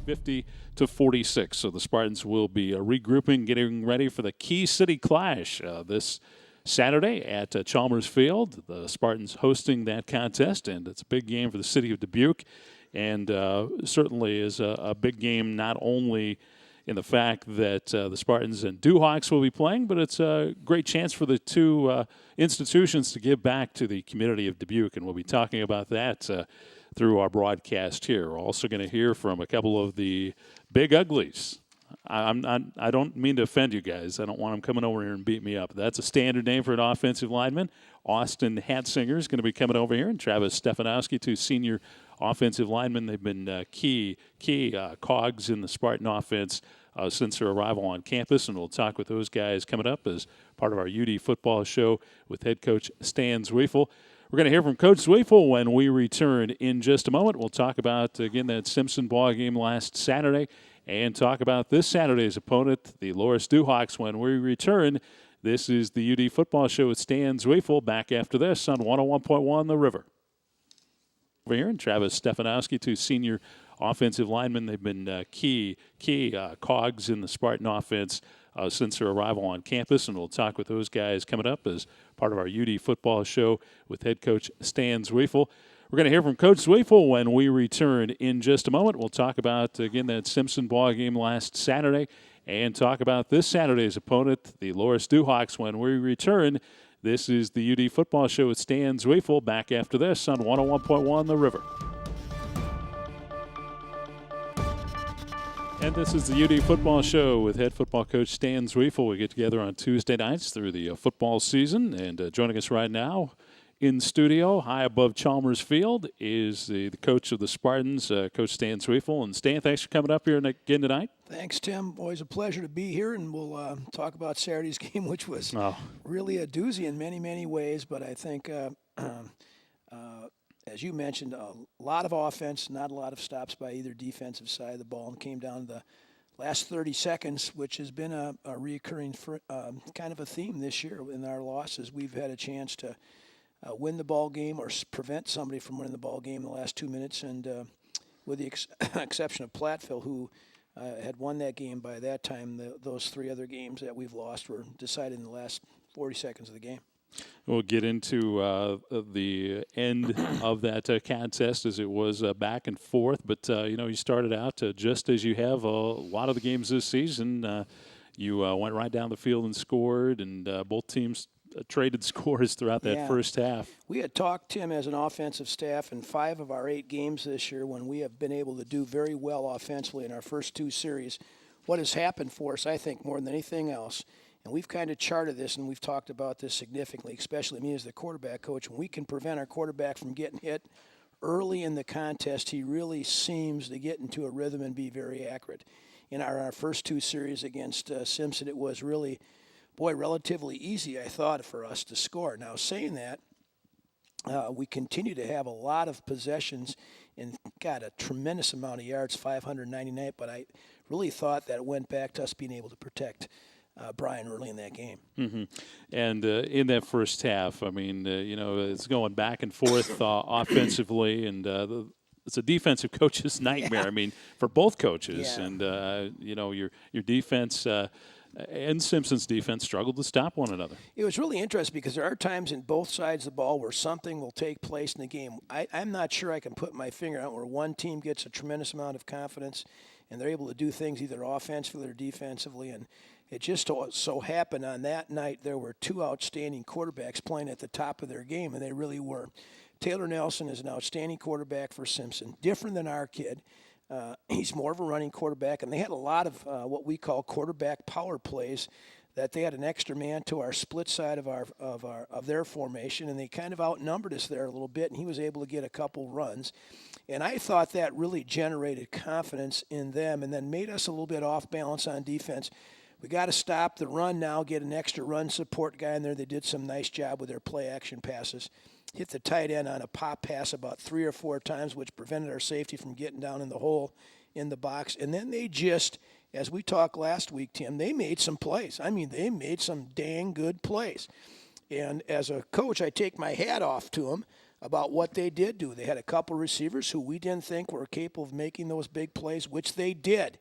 50-46. So the Spartans will be regrouping, getting ready for the Key City Clash this Saturday at Chalmers Field. The Spartans hosting that contest, and it's a big game for the city of Dubuque, and certainly is a big game not only in the fact that the Spartans and Duhawks will be playing, but it's a great chance for the two institutions to give back to the community of Dubuque, and we'll be talking about that through our broadcast here. We're also going to hear from a couple of the big uglies. I don't mean to offend you guys. I don't want them coming over here and beat me up. That's a standard name for an offensive lineman. Austin Hatzinger is going to be coming over here, and Travis Stefanowski, two senior offensive linemen. They've been key cogs in the Spartan offense since their arrival on campus, and we'll talk with those guys coming up as part of our UD football show with head coach Stan Zweifel. We're going to hear from Coach Zweifel when we return in just a moment. We'll talk about, again, that Simpson ball game last Saturday and talk about this Saturday's opponent, the Loris Duhawks, when we return. This is the UD football show with Stan Zweifel. Back after this on 101.1 The River. Over here, and Travis Stefanowski, two senior offensive linemen. They've been key cogs in the Spartan offense since their arrival on campus, and we'll talk with those guys coming up as part of our UD football show with head coach Stan Zweifel. We're going to hear from Coach Zweifel when we return in just a moment. We'll talk about, again, that Simpson ball game last Saturday and talk about this Saturday's opponent, the Loris Duhawks, when we return. This is the UD football show with Stan Zweifel. Back after this on 101.1 The River. And this is the UD football show with head football coach Stan Zweifel. We get together on Tuesday nights through the football season. And joining us right now in studio, high above Chalmers Field, is the coach of the Spartans, Coach Stan Zweifel. And Stan, thanks for coming up here again tonight. Thanks, Tim. Always a pleasure to be here, and we'll talk about Saturday's game, which was really a doozy in many, many ways. But I think, as you mentioned, a lot of offense, not a lot of stops by either defensive side of the ball, and came down to the last 30 seconds, which has been a reoccurring kind of a theme this year in our losses. We've had a chance to win the ball game or prevent somebody from winning the ball game in the last 2 minutes, and with the exception of Platteville, who had won that game by that time, those three other games that we've lost were decided in the last 40 seconds of the game. We'll get into the end of that contest as it was back and forth. But, you started out just as you have a lot of the games this season. You went right down the field and scored, and both teams traded scores throughout that first half. We had talked, Tim, as an offensive staff in 5 of our 8 games this year when we have been able to do very well offensively in our first 2 series. What has happened for us, I think, more than anything else, and we've kind of charted this, and we've talked about this significantly, especially me as the quarterback coach. When we can prevent our quarterback from getting hit early in the contest, he really seems to get into a rhythm and be very accurate. In our first 2 series against Simpson, it was really, relatively easy, I thought, for us to score. Now, saying that, we continue to have a lot of possessions and got a tremendous amount of yards, 599, but I really thought that it went back to us being able to protect Brian early in that game. Mm-hmm. And in that first half, I mean, it's going back and forth offensively, and it's a defensive coach's nightmare. I mean, for both coaches. Yeah. And, your defense and Simpson's defense struggled to stop one another. It was really interesting because there are times in both sides of the ball where something will take place in the game. I'm not sure I can put my finger on where one team gets a tremendous amount of confidence and they're able to do things either offensively or defensively. And it just so happened on that night there were 2 outstanding quarterbacks playing at the top of their game, and they really were. Taylor Nelson is an outstanding quarterback for Simpson, different than our kid. He's more of a running quarterback, and they had a lot of what we call quarterback power plays that they had an extra man to our split side of their formation, and they kind of outnumbered us there a little bit, and he was able to get a couple runs. And I thought that really generated confidence in them and then made us a little bit off balance on defense. We got to stop the run now, get an extra run support guy in there. They did some nice job with their play action passes. Hit the tight end on a pop pass about 3 or 4 times, which prevented our safety from getting down in the hole in the box. And then they just, as we talked last week, Tim, they made some plays. I mean, they made some dang good plays. And as a coach, I take my hat off to them. about what they did do. They had a couple receivers who we didn't think were capable of making those big plays, which they did.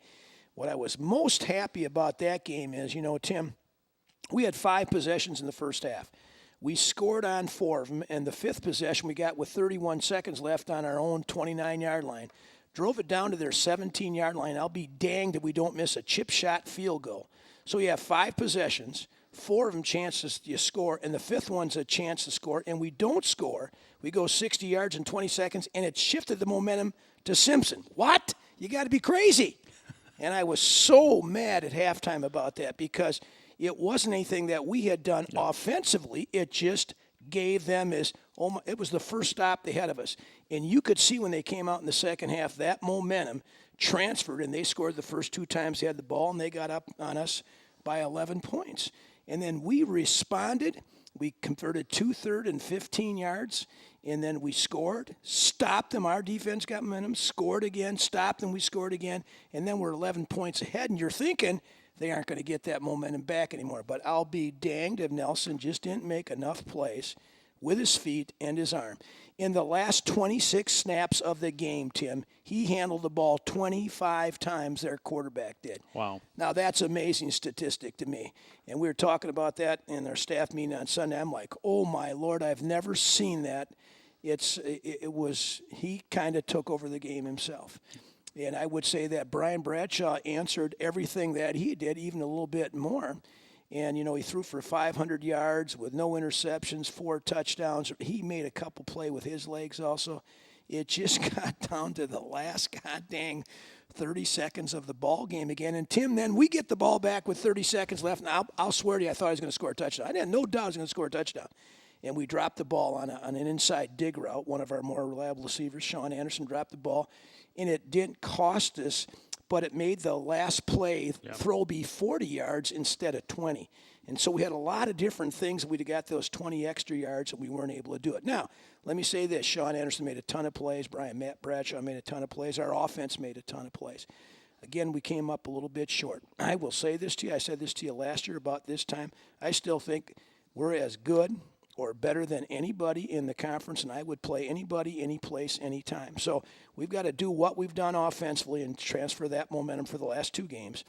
What I was most happy about that game is, Tim, we had 5 possessions in the first half. We scored on 4 of them, and the 5th possession we got with 31 seconds left on our own 29-yard line. Drove it down to their 17-yard line. I'll be danged if we don't miss a chip shot field goal. So you have 5 possessions, 4 of them chances you score, and the 5th one's a chance to score, and we don't score. We go 60 yards in 20 seconds, and it shifted the momentum to Simpson. What? You got to be crazy. And I was so mad at halftime about that because it wasn't anything that we had done offensively. It just gave them it was the first stop they had of us. And you could see when they came out in the second half, that momentum transferred, and they scored the first 2 times they had the ball, and they got up on us by 11 points. And then we responded. We converted 2 third and 15 yards, and then we scored, stopped them. Our defense got momentum, scored again, stopped them, we scored again, and then we're 11 points ahead. And you're thinking they aren't going to get that momentum back anymore. But I'll be danged if Nelson just didn't make enough plays with his feet and his arm. In the last 26 snaps of the game, Tim, he handled the ball 25 times their quarterback did. Wow. Now, that's an amazing statistic to me. And we were talking about that in our staff meeting on Sunday. I'm like, oh, my Lord, I've never seen that. He kind of took over the game himself. And I would say that Brian Bradshaw answered everything that he did, even a little bit more. And, he threw for 500 yards with no interceptions, 4 touchdowns. He made a couple play with his legs also. It just got down to the last goddamn 30 seconds of the ball game again. And, Tim, then we get the ball back with 30 seconds left. And I'll swear to you, I thought he was going to score a touchdown. I had no doubt he was going to score a touchdown. And we dropped the ball on an inside dig route. One of our more reliable receivers, Sean Anderson, dropped the ball. And it didn't cost us, but it made the last play throw be 40 yards instead of 20. And so we had a lot of different things. We'd have got those 20 extra yards, and we weren't able to do it. Now, let me say this. Sean Anderson made a ton of plays. Matt Bradshaw made a ton of plays. Our offense made a ton of plays. Again, we came up a little bit short. I will say this to you. I said this to you last year about this time. I still think we're as good or better than anybody in the conference, and I would play anybody, any place, anytime. So we've got to do what we've done offensively and transfer that momentum for the last 2 games.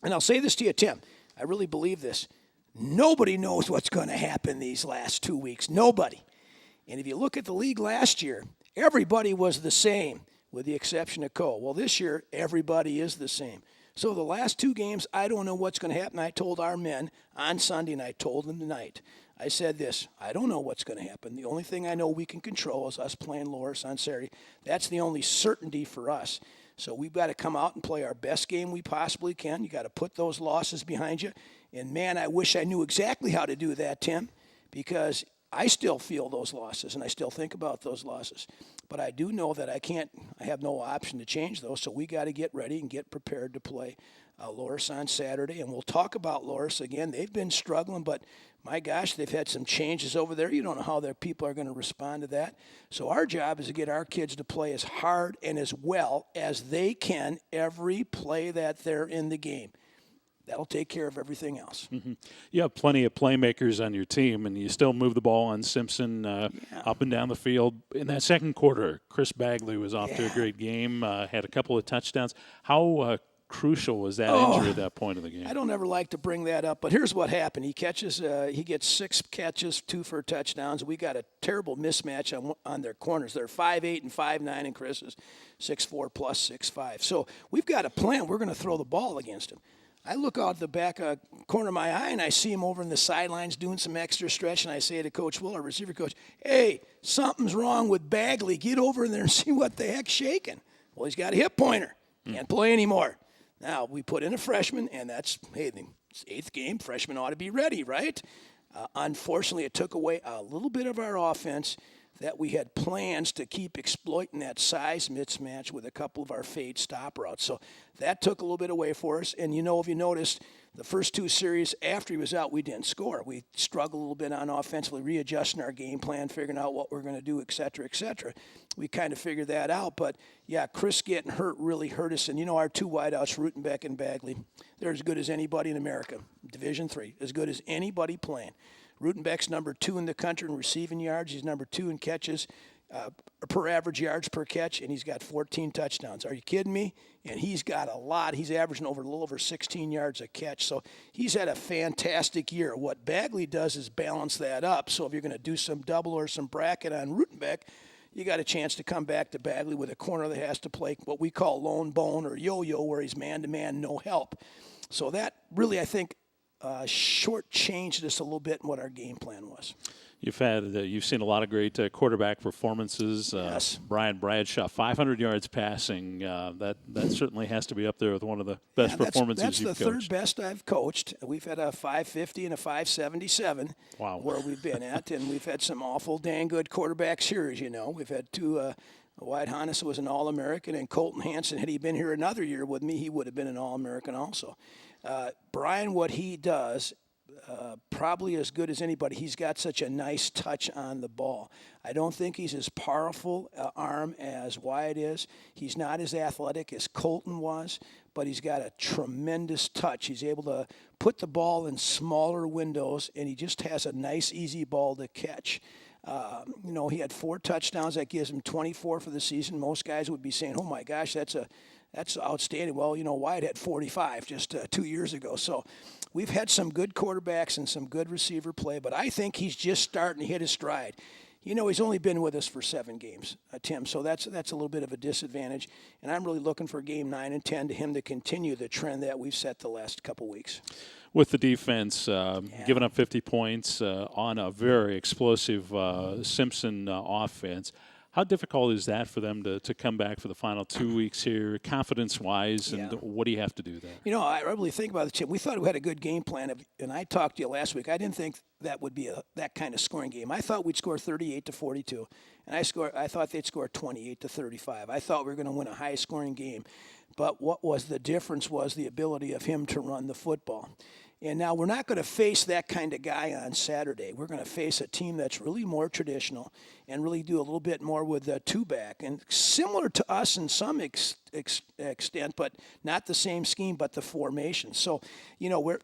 And I'll say this to you, Tim. I really believe this. Nobody knows what's going to happen these last 2 weeks. Nobody. And if you look at the league last year, everybody was the same with the exception of Cole. Well, this year, everybody is the same. So the last 2 games, I don't know what's going to happen. I told our men on Sunday, and I told them tonight. I said this, I don't know what's going to happen. The only thing I know we can control is us playing Loras on Saturday. That's the only certainty for us. So we've got to come out and play our best game we possibly can. You got to put those losses behind you. And, man, I wish I knew exactly how to do that, Tim, because I still feel those losses, and I still think about those losses. But I do know that I have no option to change those, so we got to get ready and get prepared to play Loras on Saturday. And we'll talk about Loras again. They've been struggling, but my gosh, they've had some changes over there. You don't know how their people are going to respond to that. So our job is to get our kids to play as hard and as well as they can every play that they're in the game. That'll take care of everything else. Mm-hmm. You have plenty of playmakers on your team, and you still move the ball on Simpson up and down the field. In that second quarter, Chris Bagley was off to a great game, had a couple of touchdowns. How crucial was that injury at that point of the game? I don't ever like to bring that up, but here's what happened. He gets 6 catches, 2 for touchdowns. We got a terrible mismatch on their corners. They're 5'8" and 5'9", and Chris is 6'4" plus 6'5". So we've got a plan. We're going to throw the ball against him. I look out the back corner of my eye, and I see him over in the sidelines doing some extra stretch, and I say to Coach Will, our receiver coach, hey, something's wrong with Bagley. Get over in there and see what the heck's shaking. Well, he's got a hip pointer. Can't play anymore. Now, we put in a freshman, and it's 8th game. Freshmen ought to be ready, right? Unfortunately, it took away a little bit of our offense that we had plans to keep exploiting that size mismatch with a couple of our fade stop routes. So that took a little bit away for us. And, if you noticed, the first 2 series after he was out, we didn't score. We struggled a little bit on offensively, readjusting our game plan, figuring out what we're going to do, et cetera, et cetera. We kind of figured that out. But, Chris getting hurt really hurt us. And, our 2 wideouts, Rutenbeck and Bagley, they're as good as anybody in America. Division III, as good as anybody playing. Rutenbeck's number 2 in the country in receiving yards. He's number 2 in catches per average yards per catch, and he's got 14 touchdowns. Are you kidding me? And he's got a lot. He's averaging a little over 16 yards a catch. So he's had a fantastic year. What Bagley does is balance that up. So if you're going to do some double or some bracket on Rutenbeck, you got a chance to come back to Bagley with a corner that has to play what we call lone bone or yo-yo, where he's man-to-man, no help. So that really, I think, shortchanged us a little bit in what our game plan was. You've seen a lot of great quarterback performances. Yes. Brian Bradshaw, 500 yards passing. That certainly has to be up there with one of the best performances you've coached. That's the third best I've coached. We've had a 550 and a 577. Wow. Where we've been at, and we've had some awful dang good quarterbacks here, as you know. We've had two. Wyatt Hannes was an All-American, and Colton Hansen, had he been here another year with me, he would have been an All-American also. Brian, what he does, probably as good as anybody. He's got such a nice touch on the ball. I don't think he's as powerful arm as Wyatt is. He's not as athletic as Colton was, but he's got a tremendous touch. He's able to put the ball in smaller windows, and he just has a nice, easy ball to catch. He had 4 touchdowns. That gives him 24 for the season. Most guys would be saying, oh, my gosh, that's outstanding. Well, Wyatt had 45 just 2 years ago. So we've had some good quarterbacks and some good receiver play, but I think he's just starting to hit his stride. He's only been with us for 7 games, Tim, so that's a little bit of a disadvantage. And I'm really looking for game 9 and 10 to him to continue the trend that we've set the last couple weeks. With the defense giving up 50 points on a very explosive Simpson offense, how difficult is that for them to come back for the final 2 weeks here, confidence-wise, and what do you have to do there? I really think about it, Chip. We thought we had a good game plan, and I talked to you last week. I didn't think that would be that kind of scoring game. I thought we'd score 38-42, and I thought they'd score 28-35. I thought we were going to win a high-scoring game, but what was the difference was the ability of him to run the football. And now we're not going to face that kind of guy on Saturday. We're going to face a team that's really more traditional and really do a little bit more with the 2-back. And similar to us in some extent, but not the same scheme, but the formation. So,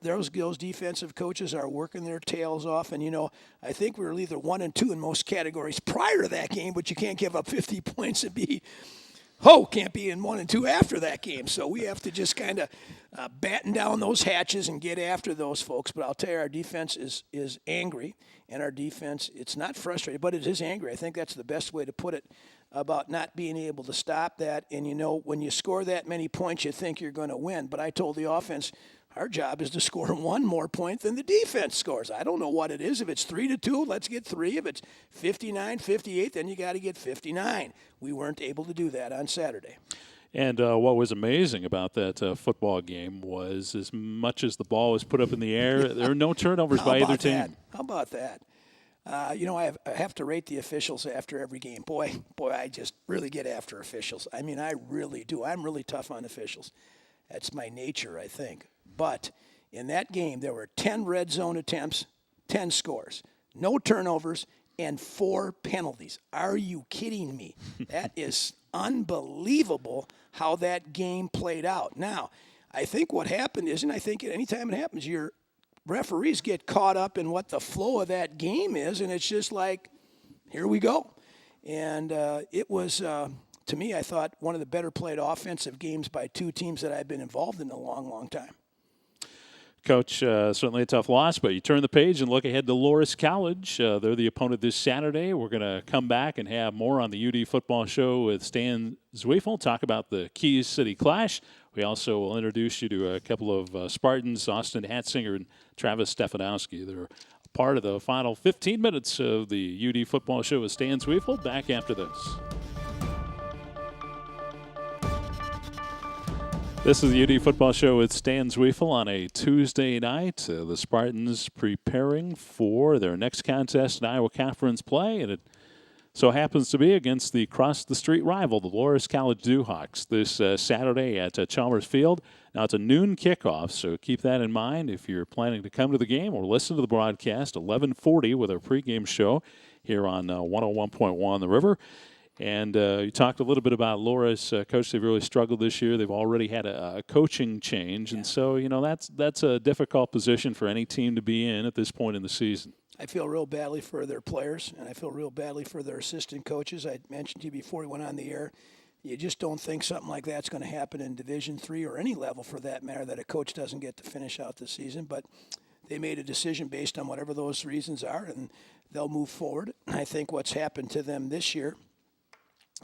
those defensive coaches are working their tails off. And, I think we were either 1 and 2 in most categories prior to that game, but you can't give up 50 points and can't be in 1 and 2 after that game. So we have to just kind of batten down those hatches and get after those folks. But I'll tell you, our defense is angry, and our defense, it's not frustrated, but it is angry. I think that's the best way to put it about not being able to stop that. And, when you score that many points, you think you're going to win. But I told the offense, our job is to score 1 more point than the defense scores. I don't know what it is. If it's 3-2, let's get 3. If it's 59-58, then you got to get 59. We weren't able to do that on Saturday. And what was amazing about that football game was, as much as the ball was put up in the air, there were no turnovers by either team. How about that? I have to rate the officials after every game. Boy, I just really get after officials. I mean, I really do. I'm really tough on officials. That's my nature, I think. But in that game, there were 10 red zone attempts, 10 scores, no turnovers, and 4 penalties. Are you kidding me? That is unbelievable how that game played out. Now, I think what happened is, and I think anytime it happens, your referees get caught up in what the flow of that game is, and it's just like, here we go. And it was, to me, I thought, one of the better played offensive games by 2 teams that I've been involved in a long, long time. Coach, certainly a tough loss, but you turn the page and look ahead to Loras College. They're the opponent this Saturday. We're going to come back and have more on the UD Football Show with Stan Zwiefel, talk about the Keys City Clash. We also will introduce you to a couple of Spartans, Austin Hatzinger and Travis Stefanowski. They're part of the final 15 minutes of the UD Football Show with Stan Zwiefel. Back after this. This is the UD Football Show with Stan Zwiefel on a Tuesday night. The Spartans preparing for their next contest in Iowa Conference play, and it so happens to be against the cross-the-street rival, the Loras College Duhawks, this Saturday at Chalmers Field. Now, it's a noon kickoff, so keep that in mind if you're planning to come to the game or listen to the broadcast, 11:40 with our pregame show here on 101.1 The River. And you talked a little bit about Loris. Coach, they've really struggled this year. They've already had a coaching change. And so, that's a difficult position for any team to be in at this point in the season. I feel real badly for their players, and I feel real badly for their assistant coaches. I mentioned to you before we went on the air, you just don't think something like that's going to happen in Division III or any level for that matter, that a coach doesn't get to finish out the season. But they made a decision based on whatever those reasons are, and they'll move forward. I think what's happened to them this year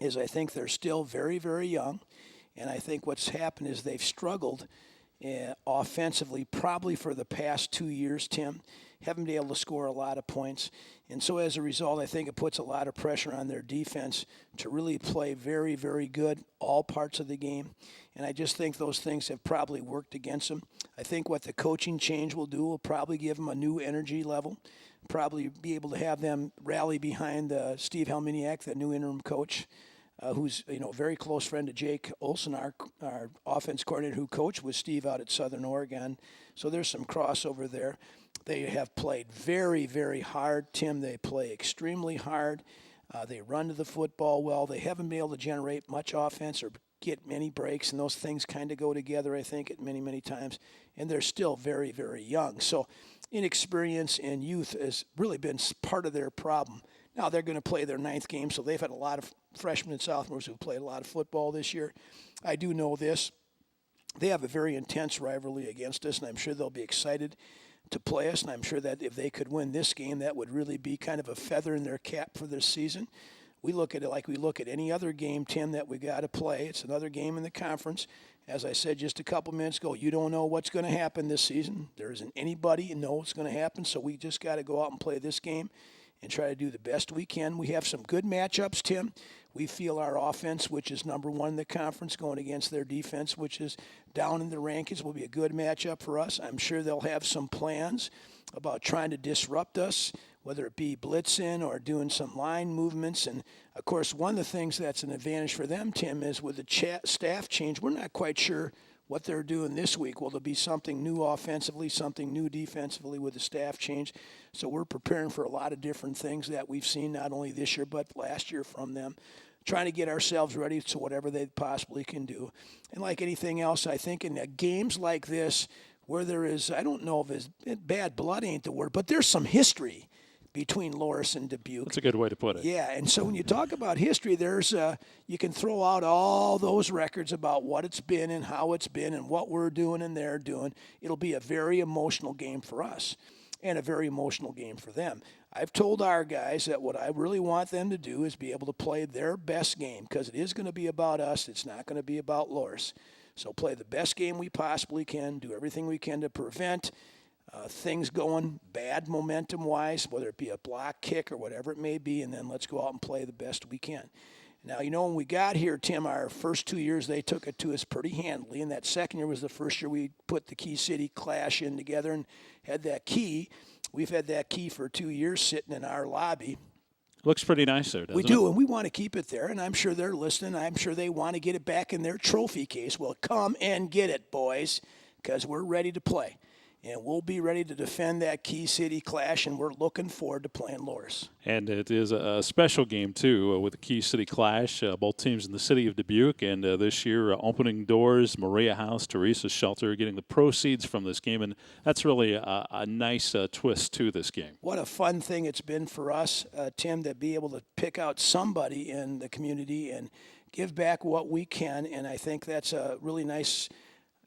is I think they're still very, very young, and I think what's happened is they've struggled offensively probably for the past 2 years, Tim. Haven't been able to score a lot of points. And so as a result, I think it puts a lot of pressure on their defense to really play very, very good all parts of the game. And I just think those things have probably worked against them. I think what the coaching change will do will probably give them a new energy level, probably be able to have them rally behind Steve Helminiak, the new interim coach, who's a very close friend to Jake Olson, our offense coordinator, who coached with Steve out at Southern Oregon. So there's some crossover there. They have played very, very hard, Tim. They play extremely hard. They run to the football well. They haven't been able to generate much offense or get many breaks, and those things kind of go together, I think, at many, many times. And they're still very, very young. So inexperience and youth has really been part of their problem. Now they're going to play their 9th game, so they've had a lot of freshmen and sophomores who played a lot of football this year. I do know this. They have a very intense rivalry against us, and I'm sure they'll be excited to play us, and I'm sure that if they could win this game, that would really be kind of a feather in their cap for this season. We look at it like we look at any other game, Tim, that we got to play. It's another game in the conference. As I said just a couple minutes ago, you don't know what's going to happen this season. There isn't anybody who knows what's going to happen, so we just got to go out and play this game and try to do the best we can. We have some good matchups, Tim. We feel our offense, which is number 1 in the conference, going against their defense, which is down in the rankings, will be a good matchup for us. I'm sure they'll have some plans about trying to disrupt us, whether it be blitzing or doing some line movements. And, of course, one of the things that's an advantage for them, Tim, is with the staff change, we're not quite sure what they're doing this week. Will there be something new offensively, something new defensively with the staff change? So we're preparing for a lot of different things that we've seen not only this year but last year from them, trying to get ourselves ready to whatever they possibly can do. And like anything else, I think in games like this where there is, I don't know if it's bad blood ain't the word, but there's some history between Loris and Dubuque. That's a good way to put it. Yeah, and so when you talk about history, there's you can throw out all those records about what it's been and how it's been and what we're doing and they're doing. It'll be a very emotional game for us and a very emotional game for them. I've told our guys that what I really want them to do is be able to play their best game, because it is going to be about us. It's not going to be about Loris. So play the best game we possibly can, do everything we can to prevent things going bad momentum-wise, whether it be a block kick or whatever it may be, and then let's go out and play the best we can. Now, when we got here, Tim, our first 2 years, they took it to us pretty handily, and that second year was the first year we put the Key City Clash in together and had that key. We've had that key for 2 years sitting in our lobby. Looks pretty nice there, doesn't it? We do, and we want to keep it there, and I'm sure they're listening. I'm sure they want to get it back in their trophy case. Well, come and get it, boys, because we're ready to play. And we'll be ready to defend that Key City Clash, and we're looking forward to playing Loris. And it is a special game, too, with the Key City Clash. Both teams in the city of Dubuque, and this year opening doors, Maria House, Teresa's Shelter, getting the proceeds from this game. And that's really a nice twist to this game. What a fun thing it's been for us, Tim, to be able to pick out somebody in the community and give back what we can. And I think that's a really nice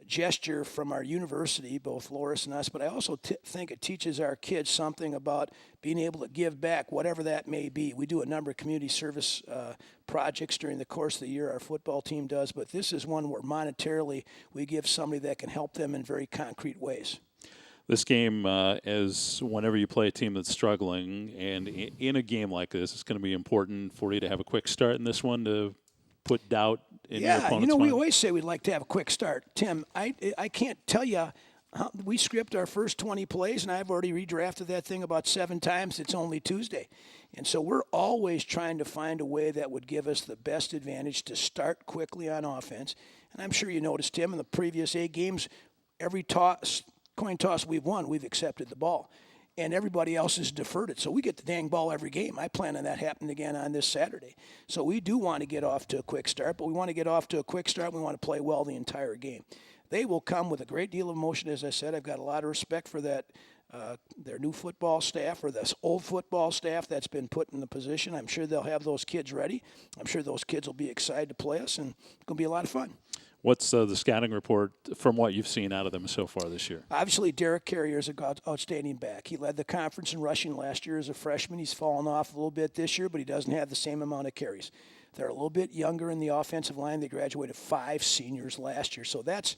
gesture from our university, both Loris and us, but I also think it teaches our kids something about being able to give back, whatever that may be. We do a number of community service projects during the course of the year, our football team does, but this is one where monetarily we give somebody that can help them in very concrete ways. This game is whenever you play a team that's struggling, and in a game like this, it's going to be important for you to have a quick start in this one to put doubt in your opponent's mind. We always say we'd like to have a quick start. Tim, I can't tell you, we script our first 20 plays, and I've already redrafted that thing about 7 times. It's only Tuesday. And so we're always trying to find a way that would give us the best advantage to start quickly on offense. And I'm sure you noticed, Tim, in the previous 8 games, every coin toss we've won, we've accepted the ball. and everybody else is deferred it. So we get the dang ball every game. I plan on that happening again on this Saturday. So we do want to get off to a quick start, but we want to get off to a quick start. We want to play well the entire game. They will come with a great deal of emotion, as I said. I've got a lot of respect for that. Their new football staff or this old football staff that's been put in the position. I'm sure they'll have those kids ready. I'm sure those kids will be excited to play us, and it's going to be a lot of fun. What's the scouting report from what you've seen out of them so far this year? Obviously, Derek Carrier is an outstanding back. He led the conference in rushing last year as a freshman. He's fallen off a little bit this year, but he doesn't have the same amount of carries. They're a little bit younger in the offensive line. They graduated 5 seniors last year, so that's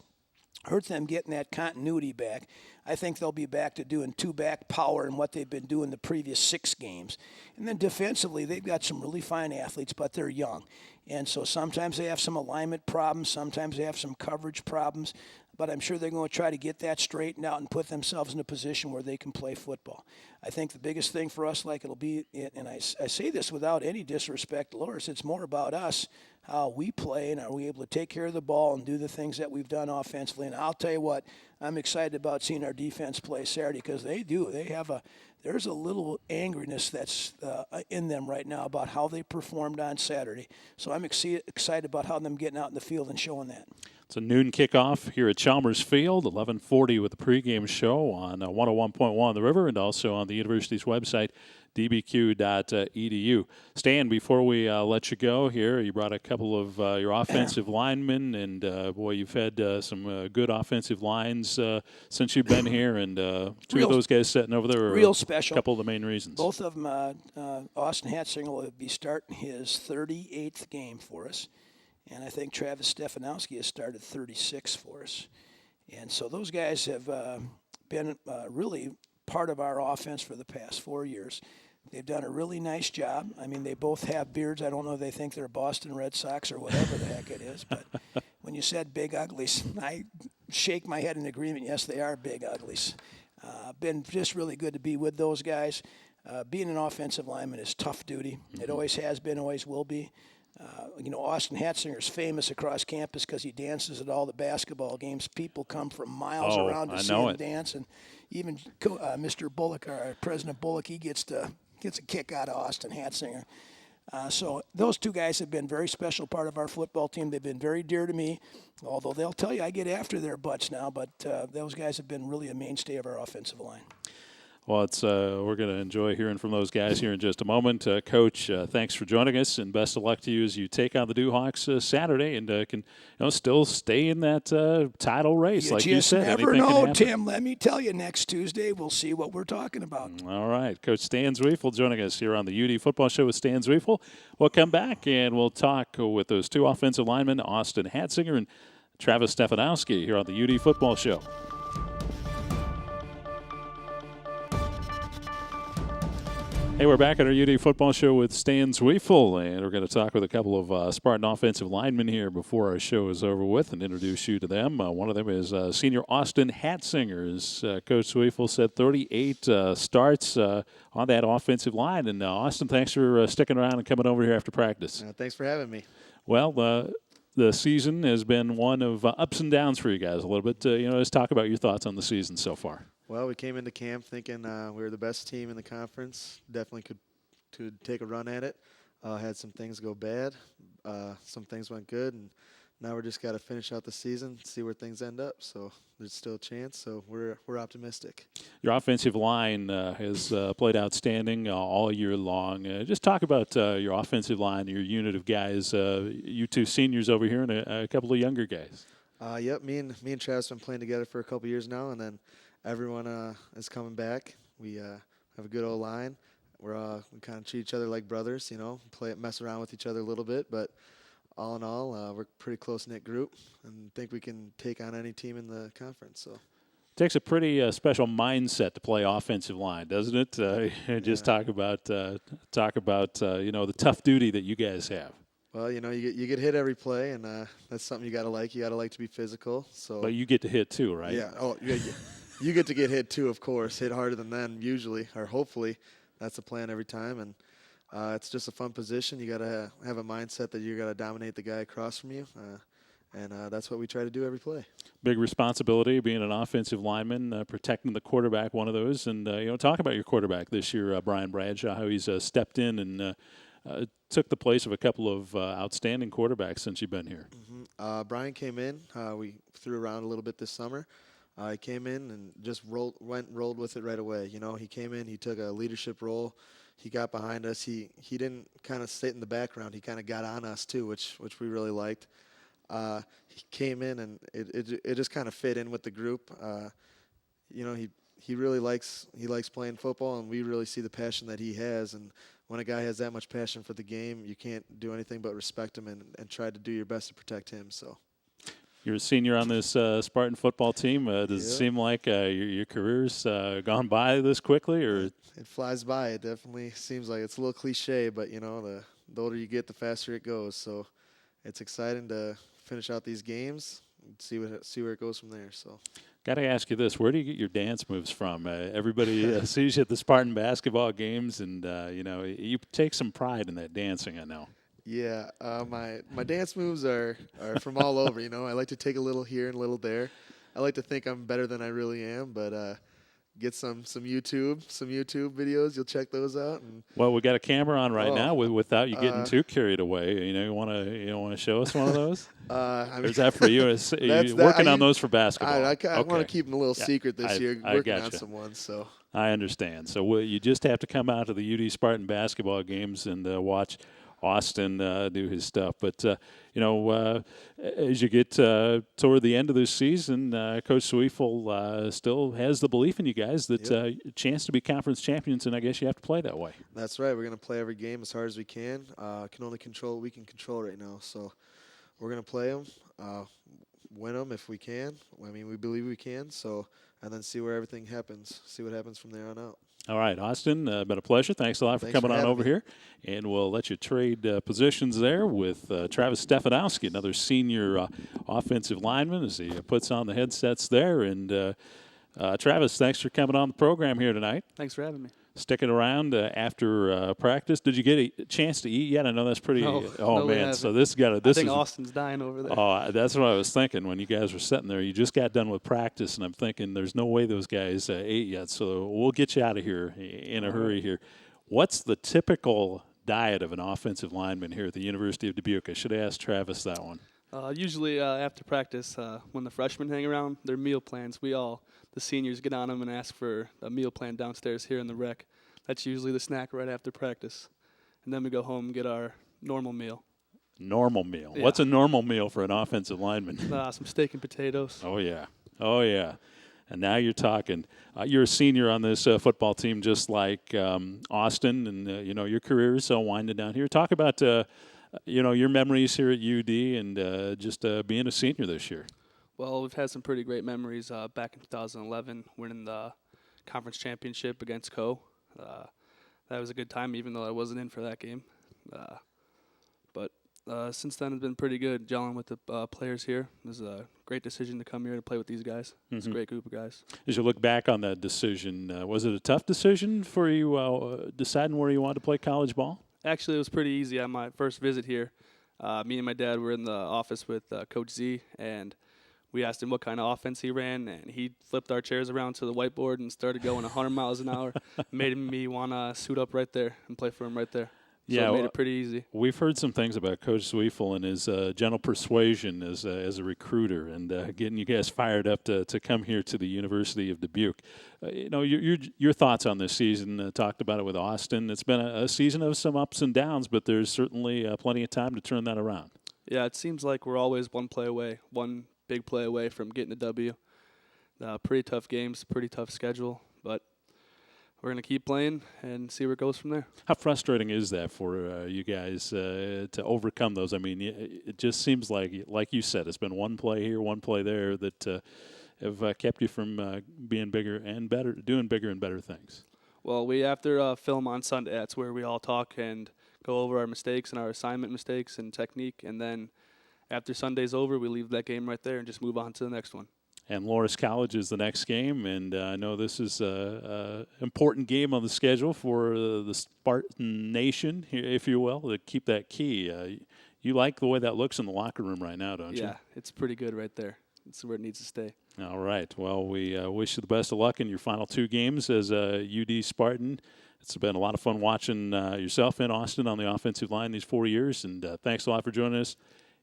hurt them getting that continuity back. I think they'll be back to doing two-back power and what they've been doing the previous 6 games. And then defensively, they've got some really fine athletes, but they're young. And so sometimes they have some alignment problems. Sometimes they have some coverage problems. But I'm sure they're going to try to get that straightened out and put themselves in a position where they can play football. I think the biggest thing for us, like it'll be, and I say this without any disrespect to Loris, it's more about us, how we play, and are we able to take care of the ball and do the things that we've done offensively. And I'll tell you what, I'm excited about seeing our defense play Saturday because they do. There's a little angriness that's in them right now about how they performed on Saturday. So I'm excited about how them getting out in the field and showing that. It's a noon kickoff here at Chalmers Field, 11:40 with the pregame show on 101.1 The River and also on the university's website, dbq.edu. Stan, before we let you go here, you brought a couple of your offensive linemen, and boy, you've had some good offensive lines since you've been here, and two of those guys sitting over there are real special. A couple of the main reasons. Both of them, Austin Hatzinger will be starting his 38th game for us. And I think Travis Stefanowski has started 36 for us. And so those guys have been really part of our offense for the past 4 years. They've done a really nice job. I mean, they both have beards. I don't know if they think they're Boston Red Sox or whatever the heck it is. But when you said big uglies, I shake my head in agreement. Yes, they are big uglies. Been just really good to be with those guys. Being an offensive lineman is tough duty. It always has been, always will be. Austin Hatzinger is famous across campus because he dances at all the basketball games. People come from miles around to see him dance, and even Mr. Bullock, our President Bullock, he gets a kick out of Austin Hatzinger. So those two guys have been a very special part of our football team. They've been very dear to me, although they'll tell you I get after their butts now. But those guys have been really a mainstay of our offensive line. Well, we're going to enjoy hearing from those guys here in just a moment. Coach, thanks for joining us, and best of luck to you as you take on the Duhawks Saturday and can still stay in that title race, like you said. You never know, Tim. Let me tell you, next Tuesday we'll see what we're talking about. All right. Coach Stan Zwiefel joining us here on the UD Football Show with Stan Zwiefel. We'll come back and we'll talk with those two offensive linemen, Austin Hatzinger and Travis Stefanowski, here on the UD Football Show. Hey, we're back at our UD Football Show with Stan Zwiefel, and we're going to talk with a couple of Spartan offensive linemen here before our show is over with and introduce you to them. One of them is senior Austin Hatzinger. As Coach Zwiefel said, 38 starts on that offensive line. And Austin, thanks for sticking around and coming over here after practice. Thanks for having me. Well, the season has been one of ups and downs for you guys a little bit. Let's talk about your thoughts on the season so far. Well, we came into camp thinking we were the best team in the conference. Definitely could take a run at it. Had some things go bad. Some things went good. And now we're just got to finish out the season, see where things end up. So there's still a chance. So we're optimistic. Your offensive line has played outstanding all year long. Just talk about your offensive line, your unit of guys, you two seniors over here and a couple of younger guys. Yep, me and Travis have been playing together for a couple years now, and then everyone is coming back. We have a good old line. We kind of treat each other like brothers, mess around with each other a little bit. But all in all, we're a pretty close-knit group and think we can take on any team in the conference. So it takes a pretty special mindset to play offensive line, doesn't it? Just talk about the tough duty that you guys have. Well, you get hit every play, and that's something you got to like. You got to like to be physical. So, but you get to hit too, right? Yeah. Oh, yeah. You get to get hit too, of course. Hit harder than them usually, or hopefully. That's the plan every time, and it's just a fun position. You got to have a mindset that you got to dominate the guy across from you, and that's what we try to do every play. Big responsibility being an offensive lineman, protecting the quarterback, one of those. And, talk about your quarterback this year, Brian Bradshaw, how he's stepped in and took the place of a couple of outstanding quarterbacks since you've been here. Brian came in. We threw around a little bit this summer. He came in and just rolled with it right away. He came in, he took a leadership role. He got behind us. He didn't kind of sit in the background. He kind of got on us too, which we really liked. He came in and it just kind of fit in with the group. He really likes playing football, and we really see the passion that he has. And when a guy has that much passion for the game, you can't do anything but respect him and try to do your best to protect him. So. You're a senior on this Spartan football team. Does it seem like your career's gone by this quickly, or it flies by? It definitely seems like it's a little cliche, but the older you get, the faster it goes. So it's exciting to finish out these games and see where it goes from there. So. Got to ask you this: where do you get your dance moves from? Everybody sees you at the Spartan basketball games, and you take some pride in that dancing. I know. Yeah, my dance moves are from all over. I like to take a little here and a little there. I like to think I'm better than I really am, but get some YouTube videos. You'll check those out. Well, we got a camera on right now. Without you getting too carried away, you want to show us one of those? Or is that for you? You're working on those for basketball. I want to keep them a little secret this year. Working on some ones, so. I understand. So you just have to come out to the UD Spartan basketball games and watch Austin do his stuff. But, as you get toward the end of this season, Coach Sweefel still has the belief in you guys that a chance to be conference champions, and I guess you have to play that way. That's right. We're going to play every game as hard as we can. Can only control what we can control right now. So we're going to play them, win them if we can. I mean, we believe we can. So, and then see where everything happens, see what happens from there on out. All right, Austin, been a pleasure. Thanks a lot for coming on over here. And we'll let you trade positions there with Travis Stefanowski, another senior offensive lineman, as he puts on the headsets there. And Travis, thanks for coming on the program here tonight. Thanks for having me. Sticking around after practice. Did you get a chance to eat yet? I know that's pretty. No, man! So this got I think Austin's dying over there. Oh, that's what I was thinking when you guys were sitting there. You just got done with practice, and I'm thinking there's no way those guys ate yet. So we'll get you out of here in a hurry here. What's the typical diet of an offensive lineman here at the University of Dubuque? I should ask Travis that one. Usually after practice, when the freshmen hang around, their meal plans, the seniors get on them and ask for a meal plan downstairs here in the rec. That's usually the snack right after practice. And then we go home and get our normal meal. Normal meal. Yeah. What's a normal meal for an offensive lineman? Some steak and potatoes. Oh, yeah. And now you're talking. You're a senior on this football team just like Austin, and, your career is winding down here. Talk about, your memories here at UD and just being a senior this year. Well, we've had some pretty great memories back in 2011, winning the conference championship against Co. That was a good time, even though I wasn't in for that game. But since then, it's been pretty good gelling with the players here. It was a great decision to come here to play with these guys. It's a great group of guys. As you look back on that decision, was it a tough decision for you deciding where you wanted to play college ball? Actually, it was pretty easy on my first visit here. Me and my dad were in the office with Coach Z, and we asked him what kind of offense he ran, and he flipped our chairs around to the whiteboard and started going 100 miles an hour. Made me want to suit up right there and play for him right there. So it made it pretty easy. We've heard some things about Coach Sweefel and his gentle persuasion as a recruiter and getting you guys fired up to come here to the University of Dubuque. Your thoughts on this season, talked about it with Austin. It's been a season of some ups and downs, but there's certainly plenty of time to turn that around. Yeah, it seems like we're always one big play away from getting a W. Pretty tough games, pretty tough schedule, but we're going to keep playing and see where it goes from there. How frustrating is that for you guys to overcome those? I mean, it just seems like you said, it's been one play here, one play there that have kept you from being bigger and better, doing bigger and better things. Well, after film on Sunday, that's where we all talk and go over our mistakes and our assignment mistakes and technique, and then after Sunday's over, we leave that game right there and just move on to the next one. And Loras College is the next game, and I know this is an important game on the schedule for the Spartan Nation, if you will, to keep that key. You like the way that looks in the locker room right now, don't you? Yeah, it's pretty good right there. It's where it needs to stay. All right. Well, we wish you the best of luck in your final 2 games as a UD Spartan. It's been a lot of fun watching yourself and Austin on the offensive line these 4 years, and thanks a lot for joining us,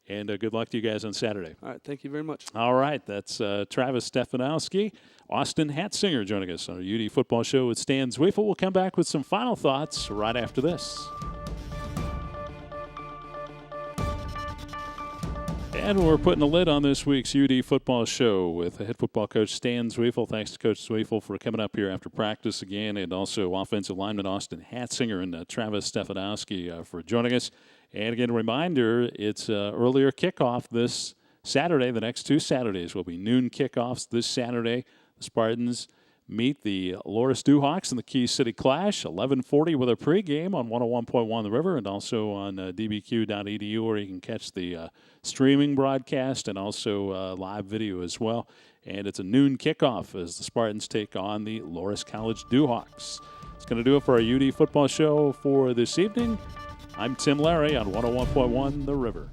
and good luck to you guys on Saturday. All right, thank you very much. All right, that's Travis Stefanowski, Austin Hatzinger joining us on our UD Football Show with Stan Zweifel. We'll come back with some final thoughts right after this. And we're putting a lid on this week's UD Football Show with head football coach Stan Zweifel. Thanks to Coach Zweifel for coming up here after practice again, and also offensive lineman Austin Hatzinger and Travis Stefanowski for joining us. And again, a reminder, it's earlier kickoff this Saturday. The next 2 Saturdays will be noon kickoffs this Saturday. The Spartans meet the Loris Duhawks in the Key City Clash, 11:40 with a pregame on 101.1 The River, and also on dbq.edu, where you can catch the streaming broadcast and also live video as well. And it's a noon kickoff as the Spartans take on the Loris College Duhawks. It's going to do it for our UD Football Show for this evening. I'm Tim Larry on 101.1 The River.